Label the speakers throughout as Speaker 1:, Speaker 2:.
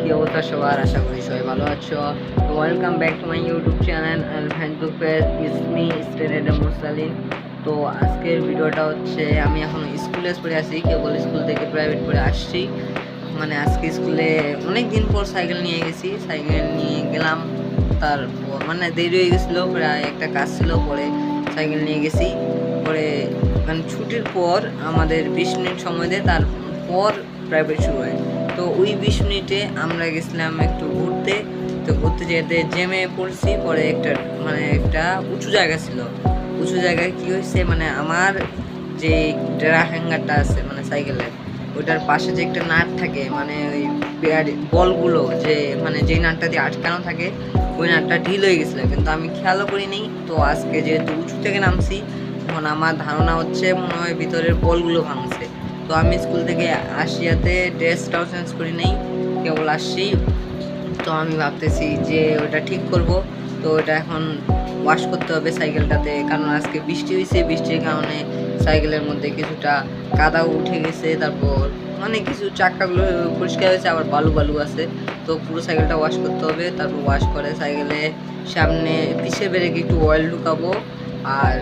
Speaker 1: কি অবস্থা সবার? আশা করি সবাই ভালো আছো। তো welcome back to my YouTube channel আলফানটু পেজ ইসমি স্টেডেড মুসালিন। তো আজকের ভিডিওটা হচ্ছে আমি এখন স্কুলে পড়ে আছি, কেবল স্কুল থেকে প্রাইভেট পড়ে আসছি। মানে আজকে স্কুলে অনেক দিন পর সাইকেল নিয়ে গেছি, সাইকেল নিয়ে গেলাম। তারপর মানে দেরি হয়ে গেছিলো, প্রায় একটা কাজ ছিল, পরে সাইকেল নিয়ে গেছি। পরে মানে ছুটির পর আমাদের 20 মিনিট সময় দেয়, তারপর প্রাইভেট শুরু হয়। তো ওই 20 মিনিটে আমরা গেছিলাম একটু ঘুরতে। তো ঘুরতে যেতে জ্যামে পড়ছি। পরে একটা উঁচু জায়গা ছিল। উঁচু জায়গায় কি হয়েছে, মানে আমার যে ড্রা হ্যাঙ্গারটা আছে মানে সাইকেলের, ওইটার পাশে যে একটা নাট থাকে, মানে ওই বলগুলো যে মানে যেই নাটটা দিয়ে আটকানো থাকে, ওই নাটটা ঢিল হয়ে গেছিলো, কিন্তু আমি খেয়ালও করিনি। তো আজকে যেহেতু উঁচু থেকে নামছি, এখন আমার ধারণা হচ্ছে মনে হয় ভিতরের বলগুলো ভাঙছে। তো আমি স্কুল থেকে আসিয়াতে ড্রেসটাও চেঞ্জ করি নেই, কেবল আসছি। তো আমি ভাবতেছি যে ওটা ঠিক করব। তো ওটা এখন ওয়াশ করতে হবে সাইকেলটাতে, কারণ আজকে বৃষ্টি হয়েছে, বৃষ্টির কারণে সাইকেলের মধ্যে কিছুটা কাদাও উঠে গেছে। তারপর মানে কিছু চাকাগুলো পরিষ্কার হয়েছে, আবার বালু বালু আছে। তো পুরো সাইকেলটা ওয়াশ করতে হবে। তারপর ওয়াশ করে সাইকেলে সামনে পিছের ব্রেকে একটু অয়েল ঢুকাবো, আর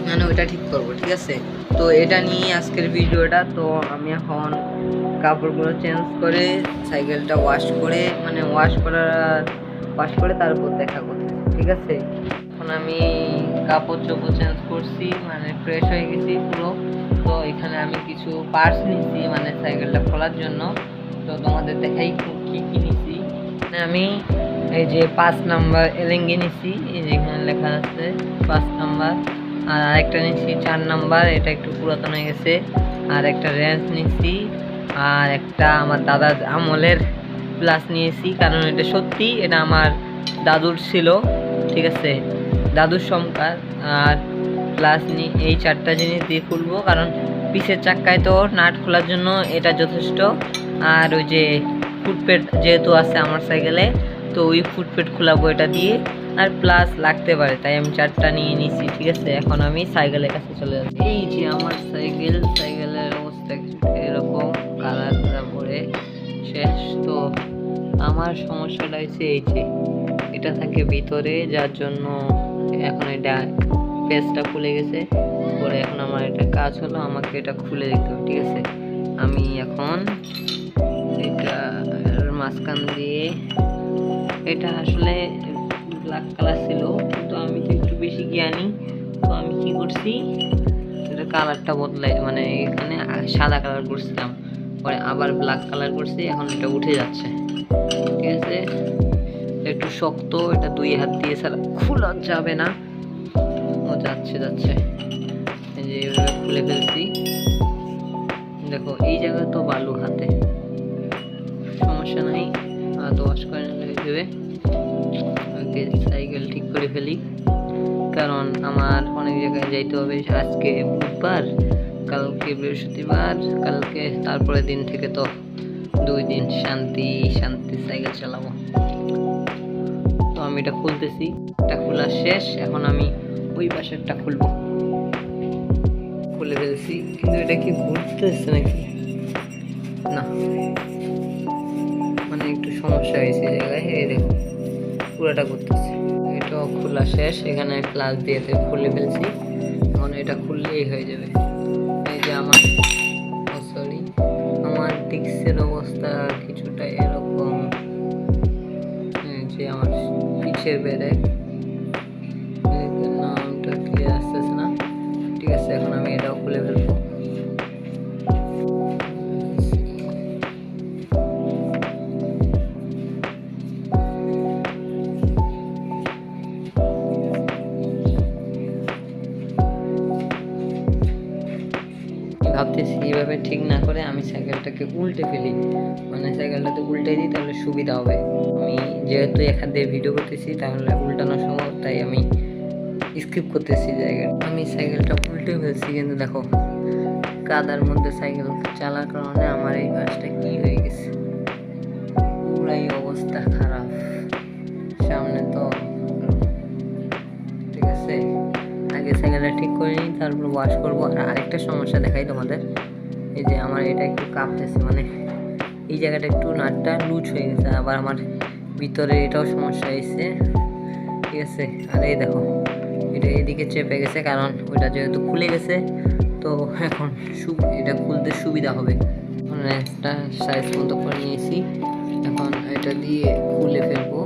Speaker 1: মানে ওইটা ঠিক করব, ঠিক আছে? তো এটা নিয়ে আজকের ভিডিওটা। তো আমি এখন কাপড়গুলো চেঞ্জ করে সাইকেলটা ওয়াশ করে তারপর দেখা করছি, ঠিক আছে? এখন আমি কাপড় চোপড় চেঞ্জ করছি, মানে ফ্রেশ হয়ে গেছি পুরো। তো এখানে আমি কিছু পার্টস নিচ্ছি মানে সাইকেলটা খোলার জন্য। তো তোমাদের দেখাই কি কি নিচ্ছি। আমি এই যে 5 নাম্বার এলেঙ্গি নিচ্ছি, এই যে এখানে লেখা আছে 5 নাম্বার। আর আরেকটা নিচ্ছি 4 নাম্বার, এটা একটু পুরাতন হয়ে গেছে। আর একটা রেঞ্চ নিচ্ছি, আর একটা আমার দাদার আমলের প্লাস নিয়েছি, কারণ এটা সত্যি এটা আমার দাদুর ছিল, ঠিক আছে, দাদুর সংকার। আর প্লাস এই 4টা জিনিস দিয়ে খুলবো, কারণ পিছের চাক্কায় তো নাট খোলার জন্য এটা যথেষ্ট। আর ওই যে ফুটপেড যেহেতু আছে আমার সাইকেলে, তো ওই ফুটপেড খোলাবো এটা দিয়ে। আর প্লাস লাগতে পারে, তাই আমি 4টা নিয়ে নিছি, ঠিক আছে? এখন আমি সাইকেলের কাছে চলে যাচ্ছি। এই যে আমার সাইকেলের অবস্থা এরকম, কালার পরে শেষ। তো আমার সমস্যাটা হচ্ছে এই যে এটা থাকে ভিতরে, যার জন্য এখন এটা পেজটা খুলে গেছে। পরে এখন আমার এটা কাজ হলো, আমাকে এটা খুলে দিতে হবে, ঠিক আছে? আমি এখন এটা মাঝখান দিয়ে, এটা আসলে ব্ল্যাক কালার ছিল, কিন্তু আমি তো একটু বেশি জ্ঞানী। তো আমি কি করছি, এটা কালারটা বদলাই, মানে এখানে সাদা কালার করছিলাম, পরে আবার ব্ল্যাক কালার করছি, এখন এটা উঠে যাচ্ছে, ঠিক আছে? একটু শক্ত, এটা 2 হাত দিয়ে ছাড়া খোলা যাবে না। ও যাচ্ছে, এই যে এইভাবে খুলে ফেলছি। দেখো এই জায়গায় তো বালু হাতে, সমস্যা নাই, হাত ওয়াশ করে নিলে দেবে। ওকে, সাইকেল ঠিক করে ফেলি, কারণ আমার অনেক জায়গায় যাইতে হবে। আজকে বুধবার, কালকে বৃহস্পতিবার, কালকে তারপরে দিন থেকে তো 2 দিন শান্তি সাইকেল চালাবো। তো আমি এটা খুলতেছি, এটা খোলা শেষ। এখন আমি ওই পাশেরটা খুলবো, খুলে ফেলছি। কিন্তু এটা কি ঘুরতেছে নাকি না, মানে একটু সমস্যা হয়েছে এই জায়গায়। এই দেখো পুরোটা ঘুরতেছে। এটাও খোলা শেষ, এখানে প্লাস দিয়ে খুলে ফেলছি। এখন এটা খুললেই হয়ে যাবে। এই যে আমার সরি, আমার ডিস্কের অবস্থা কিছুটা এরকম, যে আমার পিছের ব্রেক নামটা ক্লিয়ার আসতেছে না, ঠিক আছে? এখন আমি এটাও খুলে ফেলবো। ভাবতেছি এইভাবে ঠিক না করে আমি সাইকেলটাকে উল্টে ফেলি, মানে সাইকেলটাতে উল্টে দিই, তাহলে সুবিধা হবে। আমি যেহেতু এখান দিয়ে ভিডিও করতেছি, তাহলে উল্টানো সম্ভব, তাই আমি স্কিপ করতেছি জায়গাটা। আমি সাইকেলটা উল্টে ফেলছি, কিন্তু দেখো কাদার মধ্যে সাইকেল চালার কারণে আমার এই কাজটা কি হয়ে গেছে, পুরাই অবস্থা খারাপ। সামনে তো, ঠিক আছে, আগে সাইকেলটা ঠিক করে নিই, তারপর ওয়াশ করবো। আর আরেকটা সমস্যা দেখাই তোমাদের, এই যে আমার এটা একটু কাঁপতেছে, মানে এই জায়গাটা একটু নাটটা লুজ হয়ে গেছে, আবার আমার ভিতরে এটাও সমস্যা হয়েছে, ঠিক আছে। আর এই দেখো এটা এদিকে চেপে গেছে, কারণ ওইটা যেহেতু খুলে গেছে, তো এখন এটা খুলতে সুবিধা হবে। একটা সাইজ মতো করে নিয়েছি, এখন এটা দিয়ে খুলে ফেলবো।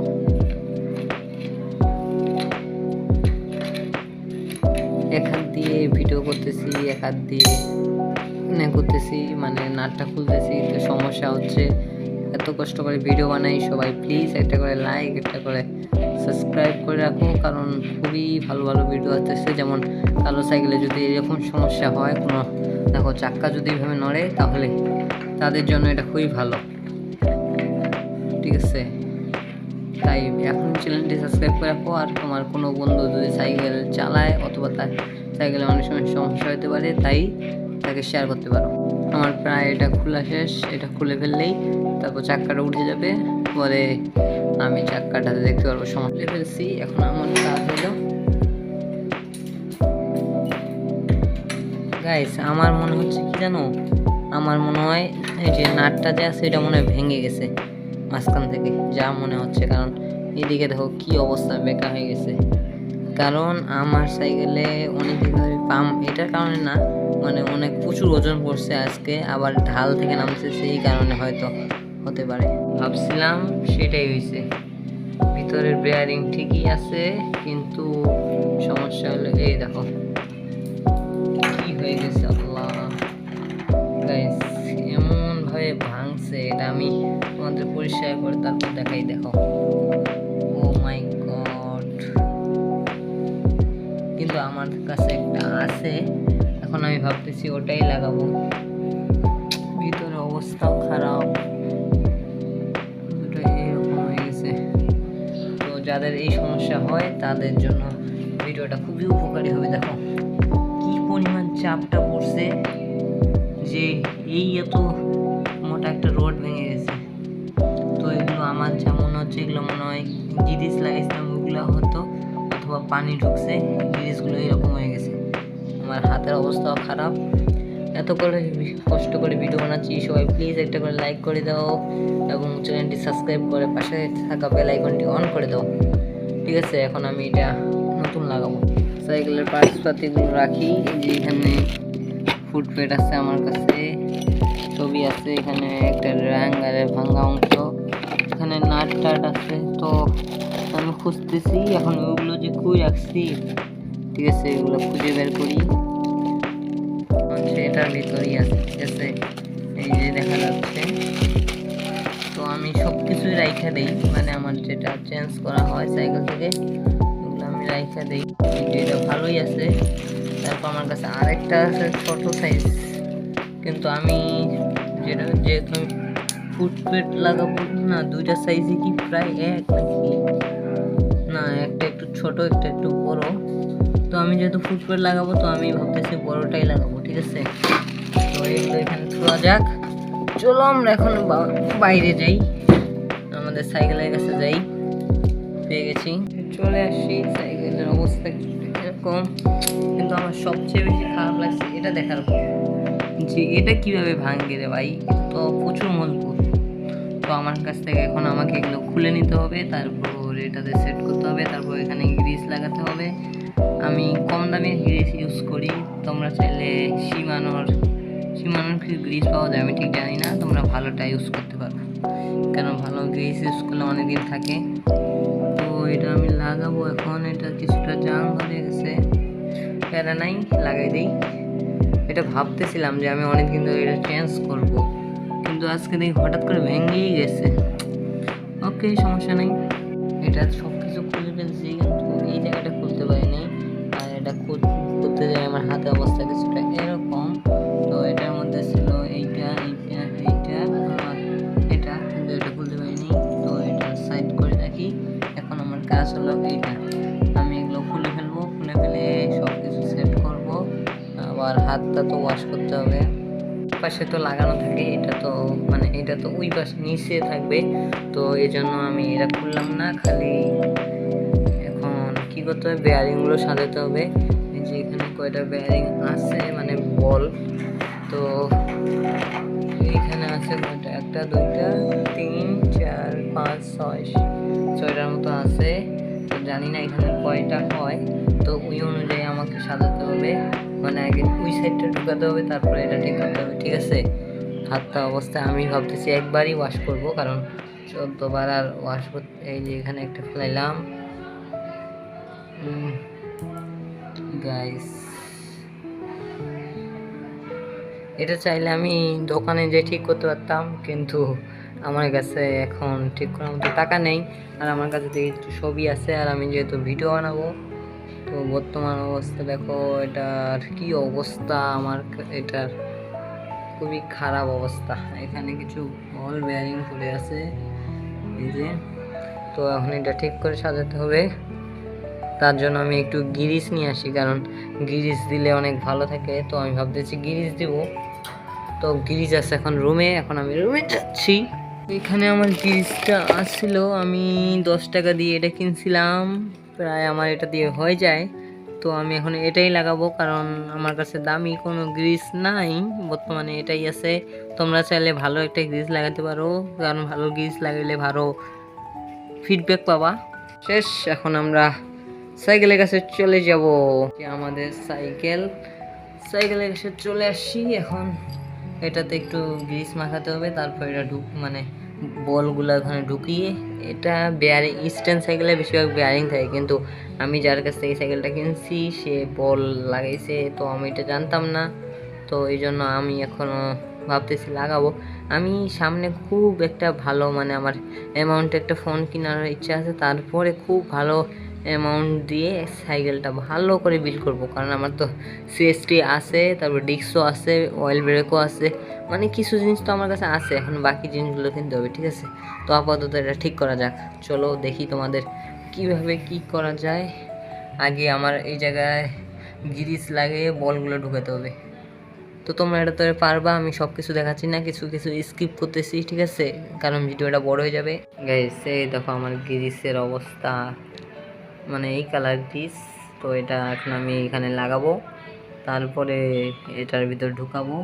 Speaker 1: এক হাত দিয়ে ভিডিও করতেছি, এক হাত দিয়ে করতেছি, মানে নাটটা খুলতেছি, তো সমস্যা হচ্ছে। এত কষ্ট করে ভিডিও বানাই, সবাই প্লিজ একটা করে লাইক, একটা করে সাবস্ক্রাইব করে রাখো, কারণ খুবই ভালো ভালো ভিডিও আসতেছে। যেমন কালো সাইকেলে যদি এরকম সমস্যা হয়, কোনো দেখো চাক্কা যদি এভাবে নড়ে, তাহলে তাদের জন্য এটা খুবই ভালো, ঠিক আছে। তাই এখন চ্যানেলটি সাবস্ক্রাইব করে রাখো। আর তোমার কোনো বন্ধু যদি সাইকেল চালায়, অথবা তার সাইকেলে অনেক সময় সমস্যা হতে পারে, তাই তাকে শেয়ার করতে পারো। আমার প্রায় এটা খোলা শেষ, এটা খুলে ফেললেই তারপর চাক্কাটা উঠে যাবে, পরে আমি চাক্কাটাতে দেখতে পারবো সমস্যা ফেলছি। এখন আমার কাজ হলো গাইস, আমার মনে হচ্ছে কি জানো, আমার মনে হয় এই যে নাটটা যে আছে এটা মনে হয় ভেঙে গেছে মাঝখান থেকে, যা মনে হচ্ছে। কারণ এদিকে দেখো কি অবস্থা, বেকা হয়ে গেছে। কারণ আমার সাইকেলে অনেকদিন ধরে পাম্প, এটার কারণে না, মানে অনেক প্রচুর ওজন পড়ছে আজকে, আবার ঢাল থেকে নামছে, সেই কারণে হয়তো হতে পারে। ভাবছিলাম সেটাই হয়েছে, ভিতরের বেয়ারিং ঠিকই আছে, কিন্তু সমস্যা হলো এই দেখো কি হয়ে গেছে। আল্লাহ গাইস, এমন ভাবে ভাঙছে, এটা আমি তোমাদের পরিষ্কার করে তারপর দেখাই। দেখো, ও মাই গড, কিন্তু আমার কাছে একটা আছে, এখন আমি ভাবতেছি ওটাই লাগাবো। ভিতরে অবস্থাও খারাপ, এরকম হয়ে গেছে। তো যাদের এই সমস্যা হয় তাদের জন্য ভিডিওটা খুবই উপকারী হবে। দেখো কি পরিমাণ চাপটা পড়ছে, যে এই এত মোটা একটা রড ভেঙে গেছে। তো এগুলো আমার যা মনে হচ্ছে, এগুলো মনে হয় গিরিস লাগাইছিলাম, ওগুলো হতো, অথবা পানি ঢুকছে, গিরিসগুলো এরকম হয়ে গেছে। আমার হাতের অবস্থাও খারাপ। এত করে কষ্ট করে ভিডিও বানাচ্ছি, সবাই প্লিজ একটা করে লাইক করে দাও এবং চ্যানেলটি সাবস্ক্রাইব করে পাশে থাকা বেল আইকনটি অন করে দাও, ঠিক আছে। এখন আমি এটা নতুন লাগাবো। সাইকেলের পার্টসপাতিগুলো রাখি, এই যে এখানে ফুটপ্যাড আছে আমার কাছে, ছবি আছে, এখানে একটা র্যাঙ্গারের ভাঙা অংশ, এখানে নাট টাট আছে। তো আমি খুঁজতেছি এখন ওগুলো যে কই রাখছি, ঠিক আছে, এগুলো খুঁজে বের করি। এটার ভিতরেই আছে, ঠিক আছে, এই যে দেখা যাচ্ছে। তো আমি সব কিছুই রাইখা দিই, মানে আমার যেটা চেঞ্জ করা হয় সাইকেল থেকে, ওগুলো আমি রাইখা দিই। এটা ভালোই আছে। তারপর আমার কাছে আরেকটা আছে ছোট সাইজ, কিন্তু আমি যেহেতু ফুটপ্যাড লাগাবো না, দুইটা সাইজে কি প্রায় এক নাকি না, একটা একটু ছোট, একটা একটু বড়। তো আমি যেহেতু ফুটপ্যাড লাগাবো, তো আমি ভাবতেছি বড়টাই লাগাবো, ঠিক আছে। তো এগুলো এখানে থোয়া যাক। চলো আমরা এখন বাইরে যাই, আমাদের সাইকেলের কাছে যাই। পেয়ে গেছি, চলে আসি। সাইকেলের অবস্থা এরকম, কিন্তু আমার সবচেয়ে বেশি খারাপ লাগছে এটা দেখার পর, যে এটা কিভাবে ভাঙবে রে ভাই, তো প্রচুর মজবুত। তো আমার কাছ থেকে এখন আমাকে এগুলো খুলে নিতে হবে, তারপর এটাতে সেট করতে হবে, তারপর এখানে গ্রিস লাগাতে হবে। আমি কম দামে গ্রিস ইউজ করি, তোমরা চাইলে সীমানোর কিছু গ্রিস পাওয়া যায়, আমি ঠিক জানি না, তোমরা ভালোটা ইউজ করতে পারো, কেন ভালো গ্রিস ইউজ করলে অনেকদিন থাকে। তো এটা আমি লাগাবো এখন, এটা কিছুটা জাম ধরে গেছে, প্যারা নাই, লাগাই দিই। এটা ভাবতেছিলাম যে আমি অনেকদিন ধরে এটা চেঞ্জ করব, কিন্তু আজকে দেখি হঠাৎ করে ভেঙেই গেছে। ওকে, সমস্যা নাই, এটা সব কিছু খুলে ফেলছি, কিন্তু এই জায়গাটা খুলতে পারিনি। আর এটা করতে যাই আমার হাতে অবস্থা কিছুটা এরকম। তো এটার মধ্যে ছিল এইটা, আর এটা, কিন্তু এটা খুলতে পারিনি। তো এটা সাইড করে রাখি। এখন আমার কাজ হলো এইটা, আমি এগুলো খুলে ফেলবো, খুলে ফেলে সব কিছু সেট করব। আবার হাতটা তো ওয়াশ করতে হবে, পাশে তো লাগানো থাকে, এটা তো মানে এটা তো ওই পাশে নিচে থাকবে। তো এই জন্য আমি এটা খুললাম না, খালি এখন কি করতে হবে, বেয়ারিংগুলো সাজাতে হবে। এই যে এখানে কয়টা বেয়ারিং আছে, মানে বল, তো এইখানে আছে আছে কয়টা, 1 2 3 4 5 6 6টার মতো আছে। তো জানি না এখানে কয়টা হয়, তো ওই অনুযায়ী আমাকে সাজাতে হবে, মানে আগে ওই সাইডটা ঢুকাতে হবে, তারপরে এটা ঠিক করতে হবে, ঠিক আছে। হাতটা অবস্থায় আমি ভাবতেছি একবারই ওয়াশ করব, কারণ 14বার আর ওয়াশ করতে। এই যে এখানে একটা ফেলাইলাম গাইস। এটা চাইলে আমি দোকানে যে ঠিক করতে পারতাম, কিন্তু আমার কাছে এখন ঠিক করার মতো টাকা নেই, আর আমার কাছে দেখি একটু ছবি আছে, আর আমি যেহেতু ভিডিও বানাবো, তো বর্তমান অবস্থা দেখো এটার কি অবস্থা। আমার এটার খুবই খারাপ অবস্থা, এখানে কিছু বল বেয়ারিং পড়ে আছে এই যে। তো এখন এটা ঠিক করে সাজাতে হবে, তার জন্য আমি একটু গিরিস নিয়ে আসি, কারণ গিরিস দিলে অনেক ভালো থাকে। তো আমি ভাবতেছি গিরিস দিব, তো গিরিস আছে এখন রুমে, এখন আমি রুমে যাচ্ছি। এখানে আমার গিরিসটা আসছিল, আমি 10 টাকা দিয়ে এটা কিনছিলাম, প্রায় আমার এটা দিয়ে হয়ে যায়। তো আমি এখন এটাই লাগাবো, কারণ আমার কাছে দামি কোনো গ্রিস নাই, বর্তমানে এটাই আছে। তোমরা চাইলে ভালো একটা গ্রিস লাগাতে পারো, কারণ ভালো গ্রিস লাগাইলে ভালো ফিডব্যাক পাবা। শেষ, এখন আমরা সাইকেলের কাছে চলে যাব। আমাদের সাইকেলের কাছে চলে আসছি। এখন এটাতে একটু গ্রিস মাখাতে হবে, তারপর এটা মানে বলগুলো ওখানে ঢুকিয়ে, এটা বেয়ারিং স্ট্যান্ড সাইকেলে বেশিরভাগ বেয়ারিং থাকে, কিন্তু আমি যার কাছ থেকে সাইকেলটা কিনছি সে বল লাগাইছে, তো আমি এটা জানতাম না। তো এই জন্য আমি এখনও ভাবতেছি লাগাবো। আমি সামনে খুব একটা ভালো, মানে আমার অ্যামাউন্টে একটা ফোন কেনার ইচ্ছা আছে, তারপরে খুব ভালো অ্যামাউন্ট দিয়ে সাইকেলটা ভালো করে বিল্ড করব, কারণ আমার তো সিএসটি আছে, তারপর ডিস্কও আছে, অয়েল ব্রেকও আছে, মানে কিছু জিনিস তো আমার কাছে আছে, এখন বাকি জিনিসগুলো কিনতে হবে, ঠিক আছে। তো আপাতত এটা ঠিক করা যাক, চলো দেখি তোমাদের কিভাবে কি করা যায়। আগে আমার এই জায়গায় গিরিস লাগিয়ে বলগুলো ঢুকাতে হবে। তো তোমরা এটা তো পারবা, আমি সব কিছু দেখাচ্ছি না, কিছু কিছু স্কিপ করতেছি, ঠিক আছে, কারণ ভিডিওটা বড় হয়ে যাবে। গাইস এই দেখো আমার গিরিসের অবস্থা, মানে এই কালার গ্রিস। তো এটা এখন আমি এখানে লাগাবো, তারপরে এটার ভিতর ঢুকাবো,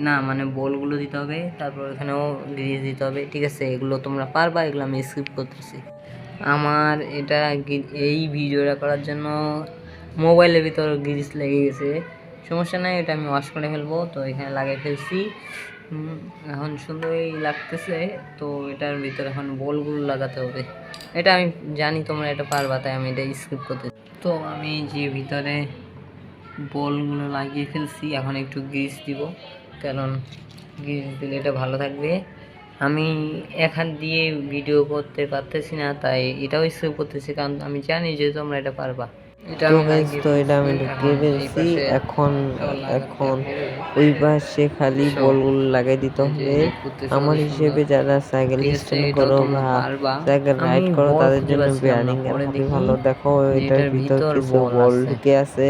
Speaker 1: না মানে বলগুলো দিতে হবে, তারপর এখানেও গ্রিস দিতে হবে, ঠিক আছে। এগুলো তোমরা পারবা, এগুলো আমি স্কিপ করতেছি। আমার এটা এই ভিডিওটা করার জন্য মোবাইলের ভিতর গ্রিস লেগে গেছে, সমস্যা নাই, এটা আমি ওয়াশ করে ফেলবো। তো এখানে লাগিয়ে ফেলছি, এখন সুন্দরই লাগতেছে। তো এটার ভিতরে এখন বলগুলো লাগাতে হবে, এটা আমি জানি তোমরা এটা পারবা, তাই আমি এটা স্কিপ করতে। তো আমি যে ভিতরে বলগুলো লাগিয়ে ফেলছি, এখন একটু গ্রিস দিব, কারণ গ্রিস দিলে এটা ভালো থাকবে। আমি এক হাত দিয়ে ভিডিও করতে পারতেছি না, তাই এটাও স্কিপ করতেছি, কারণ আমি জানি যে তোমরা এটা পারবা।
Speaker 2: তো গাইস, তো এটা আমি ঢুকিয়ে ফেলছি। এখন ওই পাশে খালি বলগুলো লাগাই দিতে হবে। আমার হিসেবে যারা সাইকেল স্ট্যান্ড করো বা সাইকেল রাইড করো, তাদের জন্য বেয়ারিং এর খুবই ভালো। দেখো এটার ভিতর কিছু বল ঢুকে আছে,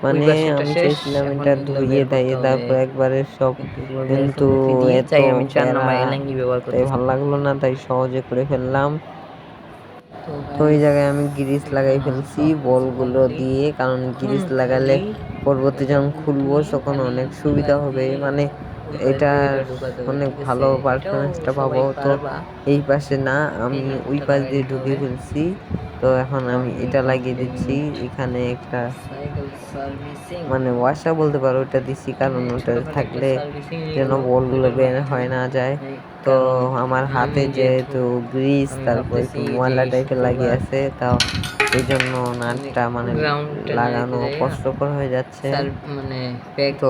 Speaker 2: মানে আমি চাইছিলাম এটা ধুইয়ে ধাইয়ে তারপর একবারে সব, কিন্তু এত তাই ভালো লাগলো না, তাই সহজে করে ফেললাম। তো ওই জায়গায় আমি গ্রিস লাগাই ফেলছি বলগুলো দিয়ে, কারণ গ্রিস লাগালে পরবর্তী যখন খুলবো তখন অনেক সুবিধা হবে, মানে এটা অনেক ভালো পারফরমেন্সটা পাবো। তো এই পাশে না, আমি ওই পাশ দিয়ে ঢুকে ফেলছি। তো এখন আমি এটা লাগিয়ে দিচ্ছি, এখানে একটা মানে ওয়াশা বলতে পারো ওটা দিচ্ছি, কারণ ওটা থাকলে যেন বলগুলো বের হয় না যায়। তো আমার হাতে যেহেতু গ্রিস তারপর একটু ময়লা টাইপের লাগিয়ে আছে, তাও এই জন্য নাটটা মানে লাগানো কষ্টকর হয়ে যাচ্ছে। তো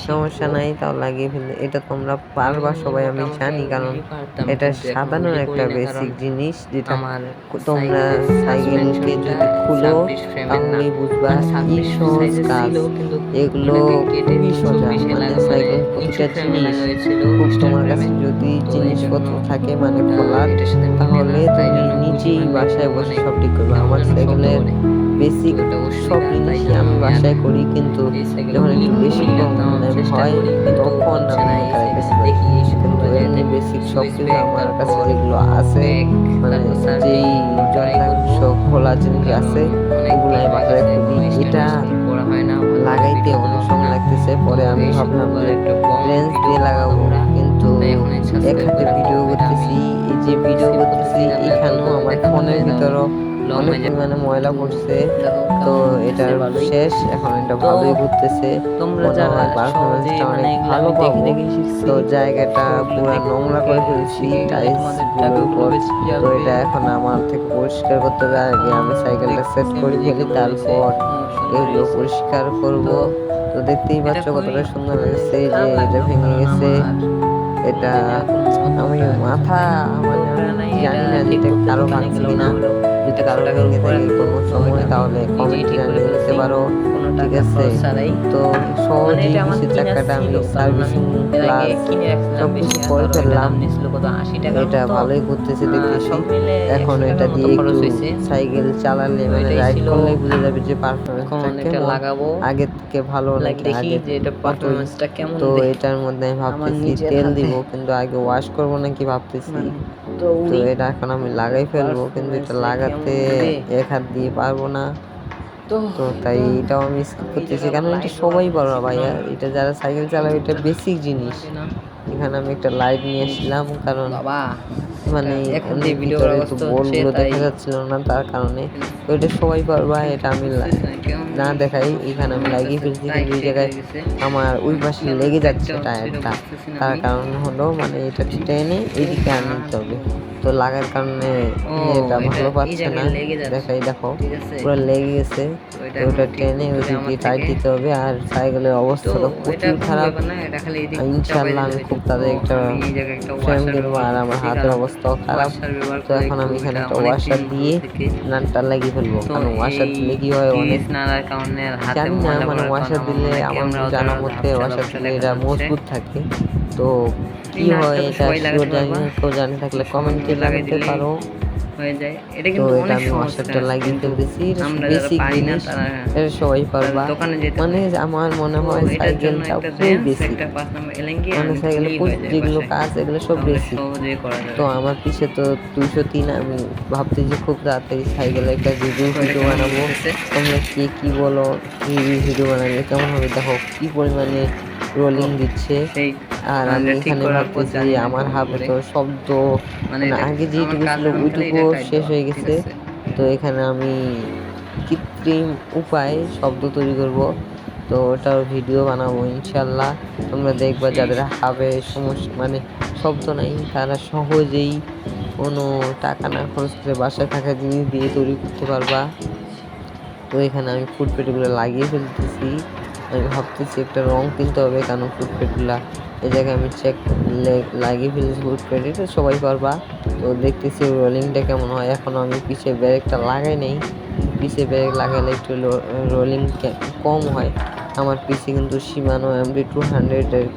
Speaker 2: সমস্যা নাই, তাও লাগিয়ে ফেলে এটা তোমরা পারবা সবাই, আমি জানি, কারণ এটা সাধারণ একটা বেসিক জিনিস, যেটা তোমরা সাইকেলকে যদি খুলো তাহলেই বুঝবা কি সহজ কাজ। এগুলো খুবই সোজা, মানে সাইকেল প্রতিটা জিনিস খুব, তোমার কাছে যদি জিনিসপত্র থাকে মানে খোলার, তাহলে তুমি নিজেই বাসায় বসে সব ঠিক করবে। আমার সাইকেলের বেসিক সব জিনিসই আমি বাসায় করি, কিন্তু যখন একটু বেশি প্রবলেম হয় তখন আমি একাই বেশি করি, কিন্তু এমনি বেসিক সব কিছু আমার কাছে যেগুলো আছে, মানে যেই যন্ত্রাংশ খোলা জিনিস আছে ওগুলাই বাসায় খুলি। এটা লাগাইতে অনেক সময় লাগতেছে, পরে আমি ভাবলাম যে রেঞ্জ দিয়ে লাগাবো, কিন্তু তো
Speaker 1: এখন
Speaker 2: এক হাতে ভিডিও করতেছি, এই যে ভিডিও করতেছি এখানেও আমার ফোনের ভিতরও অনেক পরিমাণে ময়লা পড়ছে। তো এটা শেষ, এখন এটা ভালোই ঘুরতেছে,
Speaker 1: তোমরা
Speaker 2: মনে
Speaker 1: যারা
Speaker 2: হয় পারফরমেন্সটা অনেক ভালো পাবো। তো জায়গাটা পুরো নোংরা করে ফেলছি টাইলস গুলোর উপর। তো এটা এখন আমার থেকে পরিষ্কার করতে হবে, আগে আমি সাইকেলটা সেট করে ফেলি, তারপর এগুলো পরিষ্কার করব। তো দেখতেই পাচ্ছ কতটা সুন্দর লাগছে যে এটা ভেঙে গেছে। এটা আমি মাথা মানে আমি জানি না যে এটা কারো ভাঙছে কিনা, যদি কারো ভেঙে থাকে কোনো সময় তাহলে কমেন্টে জানিয়ে দিতে পারো, ঠিক আছে। তো সহজেই কিছু চাকাটা আমি সার্ভিসিং প্লাস সবকিছু করে ফেললাম, এটা ভালোই ঘুরতেছে দেখতেছি। এখন এটা দিয়ে একটু সাইকেল চালালে মানে রাইড করলে বুঝা যাবে যে পারফরমেন্সটা কেমন, আগের থেকে ভালো নাকি আগে মতোই। তো এটার মধ্যে আমি ভাবতেছি তেল দিব, কিন্তু আগে ওয়াশ করবো নাকি ভাবতেছি। তো এটা এখন আমি লাগাই ফেলবো, কিন্তু এটা লাগাতে এক হাত দিয়ে পারবো না। তো তাই এটাও আমি স্কিপ করতেছি, কারণ এটা সবাই পারো ভাইয়া, এটা যারা সাইকেল চালাবে এটা বেসিক জিনিস। এখানে আমি একটা লাইট নিয়ে আসলাম, কারণ মানে অনেক ভিতরে তো বলগুলো দেখা যাচ্ছিল না, তার কারণে। তো এটা সবাই পারবা, এটা আমি না দেখাই, এখানে আমি লাগিয়ে ফেলছি, কিন্তু এই জায়গায় আমার ওই পাশে লেগে যাচ্ছে টায়ারটা। তার কারণ হলো মানে এটা টেনে এইদিকে আনতে হবে, তো লাগার কারণে এটা ভালো পাচ্ছে না। দেখাই দেখো পুরো লেগে গেছে, তো ওটা টেনে ওইদিকে টাইট দিতে হবে। আর সাইকেলের অবস্থা তো প্রচুর খারাপ, ইনশাল্লাহ আমি খুব তাদের একটা ফ্রেম কিনবো। আর আমার হাতের অবস্থাও খারাপ, তো এখন আমি এখানে একটা ওয়াশার দিয়ে নাটটা লাগিয়ে ফেলবো, কারণ ওয়াশার দিলে কি হয় অনেক জানি না, মানে ওয়াশার দিলে আমার জানার মধ্যে ওয়াশার দিলে এটা মজবুত থাকে। তো কি হয় এটা শিওর জানি না, কেউ জানে থাকলে কমেন্টে জানাতে পারো। তো এটা আমি ওয়াশারটা লাগিয়ে ফেলতেছি, বেসিক জিনিস, এটা সবাই পারবা। মানে আমার মনে হয় সাইকেলটা খুবই বেসিক, মানে সাইকেলে যেগুলো কাজ এগুলো সব বেসিক। তো আমার পিছে তো 203, আমি ভাবতেছি খুব তাড়াতাড়ি সাইকেলে একটা রিভিউ ভিডিও বানাবো। তোমরা কে কি বলো, রিভিউ ভিডিও বানালে কেমন হবে? দেখো কি পরিমাণে রোলিং দিচ্ছে। আর আমি এখানে ভাবতেছি আমার হাতে তো শব্দ মানে আগে যেটুকু ছিল ওইটুকু শেষ হয়ে গেছে। তো এখানে আমি কৃত্রিম উপায়ে শব্দ তৈরি করব, তো ওটার ভিডিও বানাবো ইনশাল্লাহ। তোমরা দেখবা যাদের হাবে সমস্যা মানে শব্দ নাই, তারা সহজেই কোনো টাকা না খরচ করে বাসায় থাকা জিনিস দিয়ে তৈরি করতে পারবা। তো এখানে আমি ফুটপ্যাডগুলো লাগিয়ে ফেলতেছি, আমি ভাবতেছি একটা রং কিনতে হবে, কারণ ফুটপ্যাডগুলা এই জায়গায় আমি লাগিয়ে ফেলেছি ফুটপ্যাড, এটা সবাই পারবা। তো দেখতেছি রোলিংটা কেমন হয়। এখন আমি পিছে ব্রেকটা লাগাই নেই, পিছে ব্রেক লাগালে একটু রোলিং কম হয়। আমার পিছে কিন্তু Shimano MT200 এর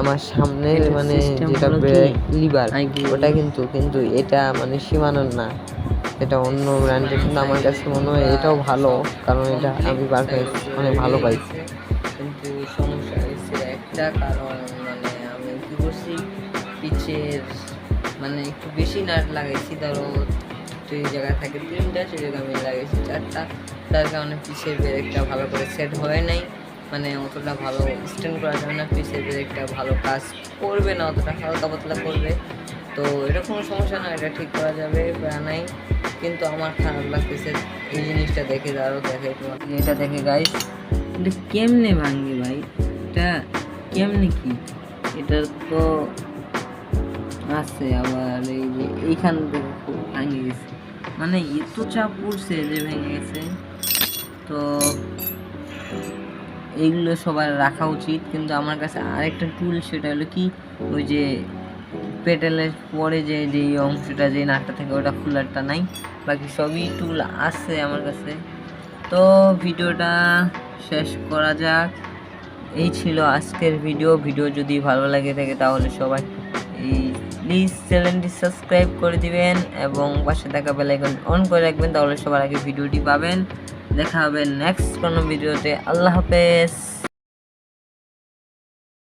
Speaker 2: আমার সামনের মানে যেটা ব্রেক লিভার ওটা কিন্তু এটা মানে Shimano না, এটা অন্য ব্র্যান্ডের, কিন্তু আমার কাছে মনে হয় এটাও ভালো, কারণ এটা আমি পারফরমেন্স অনেক ভালো পাই।
Speaker 1: কিন্তু সমস্যা হয়েছে একটা, কারণ মানে আমি কি করছি পিছের মানে একটু বেশি নাট লাগাইছি, ধরো দুই জায়গায় থাকে 3টা, সেই জায়গায় আমি লাগাইছি 4টা, তার কারণে পিছের ব্রেকটা ভালো করে সেট হয় নাই, মানে অতটা ভালো স্ট্যান্ড করা যাবে না, পিছের ব্রেকটা ভালো কাজ করবে না, অতটা হালকা পাতলা করবে। তো এটা কোনো সমস্যা না, এটা ঠিক করা যাবে, প্রায় নাই। কিন্তু আমার খারাপ লাগতেছে এই জিনিসটা দেখে, আরও দেখে তোমাকে এটা দেখে গাইস, এটা কেমনে ভাঙবে ভাই, এটা কেমনে কি, এটা তো আছে আবার এই যে এইখান থেকে খুব ভেঙে গেছে, মানে এত চাপ পড়ছে যে ভেঙে গেছে। তো এইগুলো সবার রাখা উচিত। কিন্তু আমার কাছে আরেকটা টুল, সেটা হলো কি ওই যে পেডেলের পরে যে যেই অংশটা যে নাটটা থাকে ওটা খোলারটা নাই, বাকি সবই টুল আছে আমার কাছে। তো ভিডিওটা শেষ করা যাক, এই ছিল আজকের ভিডিও যদি ভালো লাগে থাকে তাহলে সবাই এই প্লিজ চ্যানেলটি সাবস্ক্রাইব করে দিবেন এবং পাশে থাকা বেল আইকন অন করে রাখবেন, তাহলে সবার আগে ভিডিওটি পাবেন। দেখা হবে নেক্সট কোনো ভিডিওতে। আল্লাহ হাফেজ।